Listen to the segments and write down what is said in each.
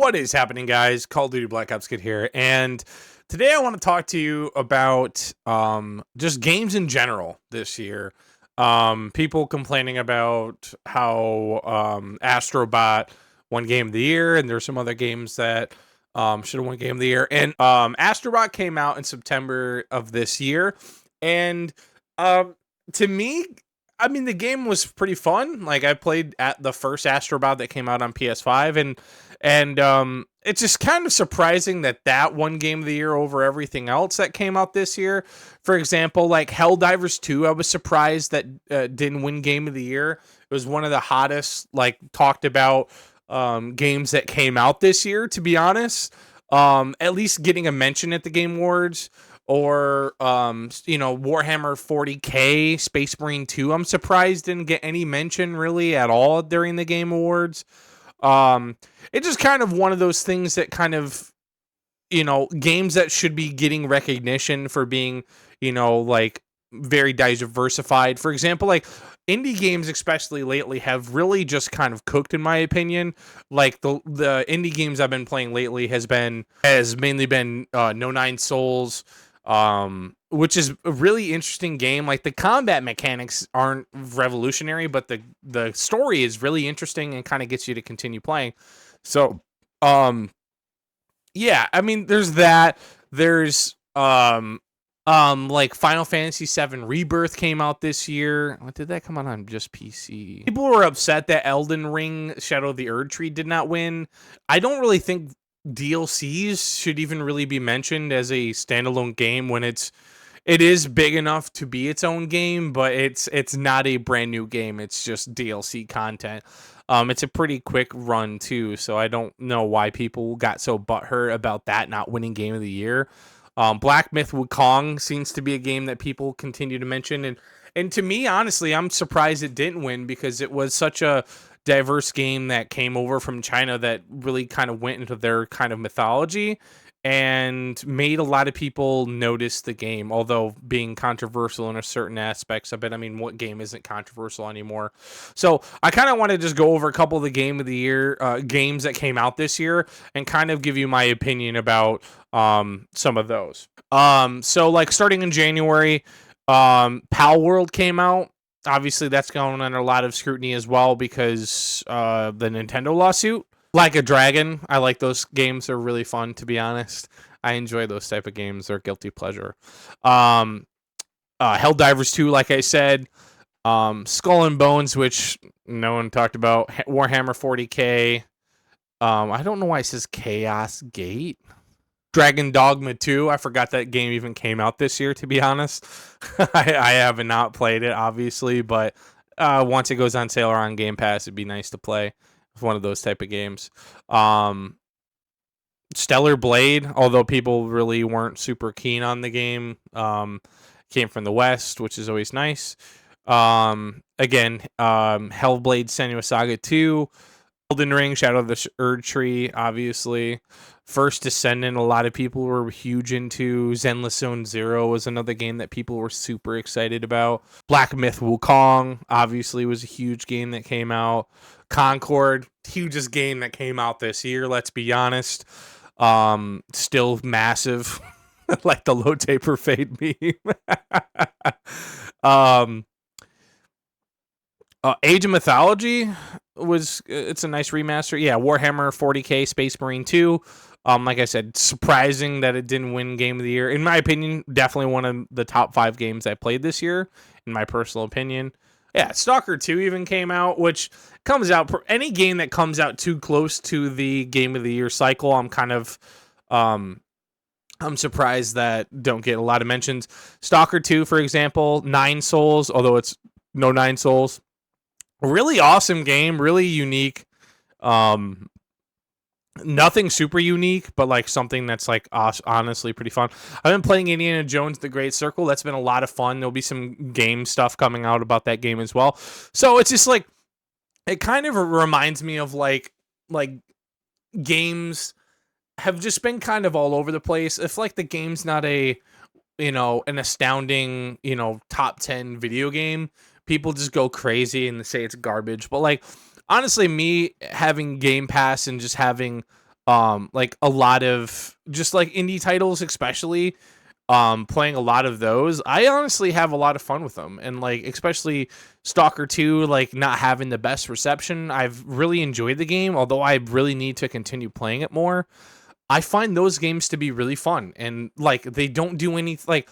What is happening, guys? Call of Duty Black Ops Kid here, and today I want to talk to you about just games in general this year. People complaining about how Astrobot won Game of the Year, and there's some other games that should have won Game of the Year. And Astrobot came out in September of this year, and to me, I mean, the game was pretty fun. Like, I played at the first Astrobot that came out on PS5, and it's just kind of surprising that won Game of the Year over everything else that came out this year. For example, like Helldivers 2, I was surprised that didn't win Game of the Year. It was one of the hottest, like, talked about games that came out this year, to be honest. At least getting a mention at the Game Awards. Or, Warhammer 40K, Space Marine 2, I'm surprised didn't get any mention really at all during the Game Awards. It's just kind of one of those things that kind of, games that should be getting recognition for being, like very diversified. For example, like indie games, especially lately, have really just kind of cooked, in my opinion. Like the indie games I've been playing lately has mainly been No Nine Souls, which is a really interesting game. Like the combat mechanics aren't revolutionary, but the story is really interesting and kind of gets you to continue playing. So, yeah, I mean, there's that. There's like Final Fantasy VII Rebirth came out this year. What, did that come out on just PC? People were upset that Elden Ring Shadow of the Erdtree did not win. I don't really think DLCs should even really be mentioned as a standalone game when it is big enough to be its own game, but it's not a brand new game. It's just DLC content. It's a pretty quick run too, so I don't know why people got so butthurt about that not winning Game of the Year. Black Myth Wukong seems to be a game that people continue to mention, and to me, honestly, I'm surprised it didn't win because it was such a diverse game that came over from China that really kind of went into their kind of mythology and made a lot of people notice the game, although being controversial in a certain aspects of it. I mean, what game isn't controversial anymore? So I kind of want to just go over a couple of the Game of the Year games that came out this year and kind of give you my opinion about some of those. So like starting in January, Pal World came out. Obviously, that's going under a lot of scrutiny as well because the Nintendo lawsuit. Like a Dragon, I like those games. They're really fun, to be honest. I enjoy those type of games. They're guilty pleasure. Helldivers 2, like I said. Skull and Bones, which no one talked about. Warhammer 40K. I don't know why it says Chaos Gate. Dragon Dogma 2. I forgot that game even came out this year, to be honest. I have not played it, obviously, but once it goes on sale or on Game Pass, it'd be nice to play. It's one of those type of games. Stellar Blade, although people really weren't super keen on the game, came from the West, which is always nice. Hellblade Senua's Saga 2. Elden Ring, Shadow of the Erdtree, obviously. First Descendant, a lot of people were huge into. Zenless Zone Zero was another game that people were super excited about. Black Myth Wukong, obviously, was a huge game that came out. Concord, hugest game that came out this year, let's be honest. Still massive, like the low taper fade meme. Age of Mythology it's a nice remaster. Yeah, Warhammer 40K, Space Marine 2. Like I said, surprising that it didn't win Game of the Year. In my opinion, definitely one of the top 5 games I played this year, in my personal opinion. Yeah, Stalker 2 even came out, which comes out, any game that comes out too close to the Game of the Year cycle, I'm kind of, I'm surprised that don't get a lot of mentions. Stalker 2, for example, Nine Souls, although it's no Nine Souls. Really awesome game, really unique. Nothing super unique, but like something that's like honestly pretty fun. I've been playing Indiana Jones: The Great Circle. That's been a lot of fun. There'll be some game stuff coming out about that game as well. So it's just like, it kind of reminds me of like games have just been kind of all over the place. If like the game's not an astounding, top 10 video game, people just go crazy and say it's garbage. But like, honestly, me having Game Pass and just having like a lot of just like indie titles, especially playing a lot of those. I honestly have a lot of fun with them, and like especially Stalker 2, like not having the best reception. I've really enjoyed the game, although I really need to continue playing it more. I find those games to be really fun, and like they don't do any like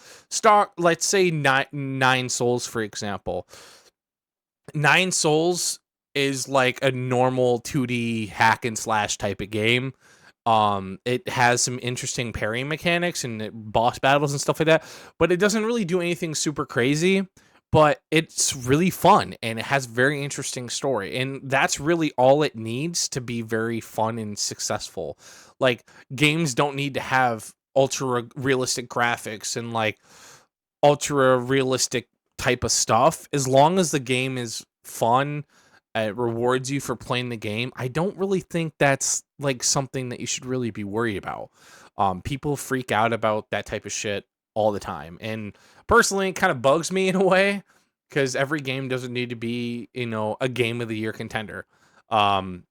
let's say nine souls, for example. Nine Souls is like a normal 2D hack and slash type of game. It has some interesting parrying mechanics and boss battles and stuff like that, but it doesn't really do anything super crazy. But it's really fun, and it has very interesting story, and that's really all it needs to be very fun and successful. Like games don't need to have ultra realistic graphics and like ultra realistic type of stuff. As long as the game is fun, it rewards you for playing the game. I don't really think that's like something that you should really be worried about. People freak out about that type of shit all the time, and personally, it kind of bugs me in a way because every game doesn't need to be, a game of the year contender. Um,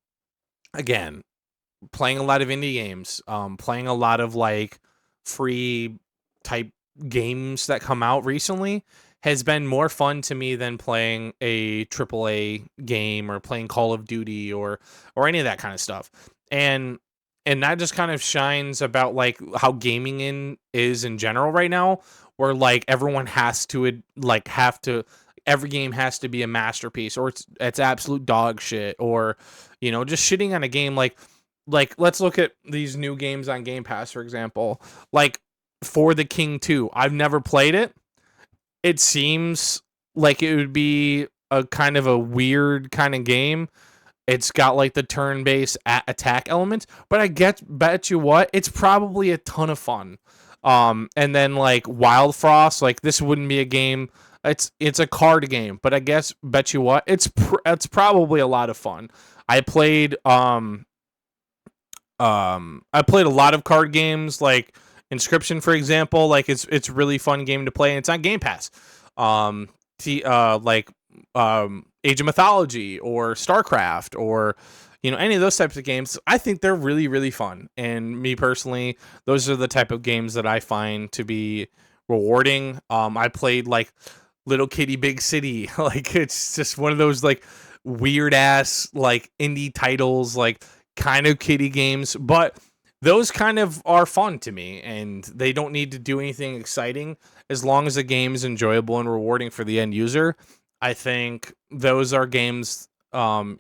Again, playing a lot of indie games, playing a lot of like free type games that come out recently has been more fun to me than playing a AAA game or playing Call of Duty or any of that kind of stuff. And that just kind of shines about like how gaming is in general right now, where like everyone has to every game has to be a masterpiece, or it's absolute dog shit, or just shitting on a game like let's look at these new games on Game Pass, for example. Like For the King 2. I've never played it. It seems like it would be a kind of a weird kind of game. It's got like the turn-based attack element, but bet you what, it's probably a ton of fun. And then like Wild Frost, like this wouldn't be a game. It's a card game, but bet you what, it's probably a lot of fun. I played I played a lot of card games like Inscription, for example. Like it's a really fun game to play, and it's on Game Pass. Um, like Age of Mythology or StarCraft or any of those types of games. I think they're really really fun, and me personally, those are the type of games that I find to be rewarding. I played like Little Kitty Big City. Like it's just one of those like weird ass like indie titles, like kind of kiddie games, but those kind of are fun to me, and they don't need to do anything exciting. As long as the game is enjoyable and rewarding for the end user, I think those are games. And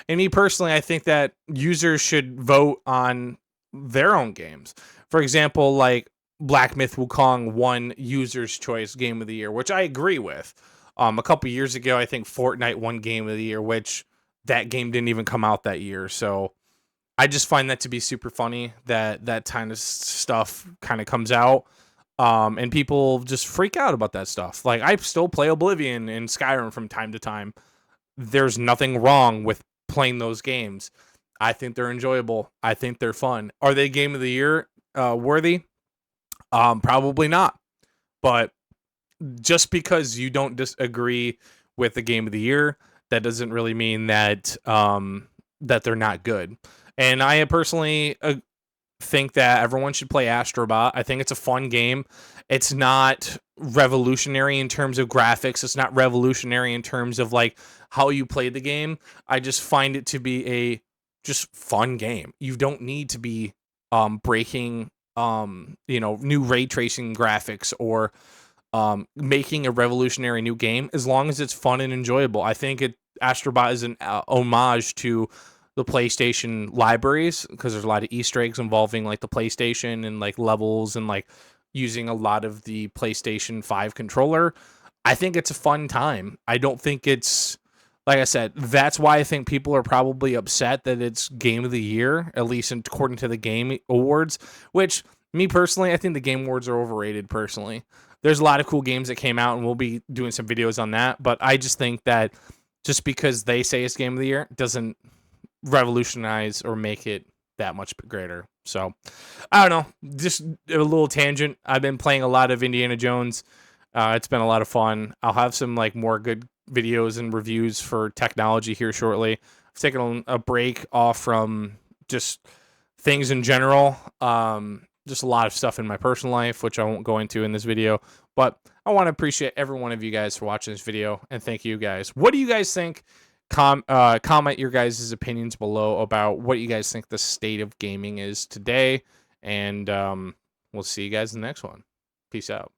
me personally, I think that users should vote on their own games. For example, like Black Myth Wukong won User's Choice Game of the Year, which I agree with. A couple years ago, I think Fortnite won Game of the Year, which that game didn't even come out that year. So I just find that to be super funny that kind of stuff kind of comes out. And people just freak out about that stuff. Like I still play Oblivion and Skyrim from time to time. There's nothing wrong with playing those games. I think they're enjoyable. I think they're fun. Are they game of the year worthy? Probably not. But just because you don't disagree with the game of the year, that doesn't really mean that that they're not good. And I personally think that everyone should play Astrobot. I think it's a fun game. It's not revolutionary in terms of graphics. It's not revolutionary in terms of like how you play the game. I just find it to be a just fun game. You don't need to be breaking new ray tracing graphics or making a revolutionary new game. As long as it's fun and enjoyable, I think Astrobot is an homage to the PlayStation libraries, because there's a lot of Easter eggs involving like the PlayStation and like levels and like using a lot of the PlayStation 5 controller. I think it's a fun time. I don't think it's, like I said, that's why I think people are probably upset that it's Game of the Year, at least according to the Game Awards, which me personally, I think the Game Awards are overrated personally. There's a lot of cool games that came out, and we'll be doing some videos on that, but I just think that just because they say it's Game of the Year doesn't revolutionize or make it that much greater. So I don't know, just a little tangent. I've been playing a lot of Indiana Jones. It's been a lot of fun. I'll have some like more good videos and reviews for technology here shortly. I've taken a break off from just things in general. Just a lot of stuff in my personal life, which I won't go into in this video. But I want to appreciate every one of you guys for watching this video, and thank you guys. What do you guys think? Comment your guys' opinions below about what you guys think the state of gaming is today, and we'll see you guys in the next one. Peace out.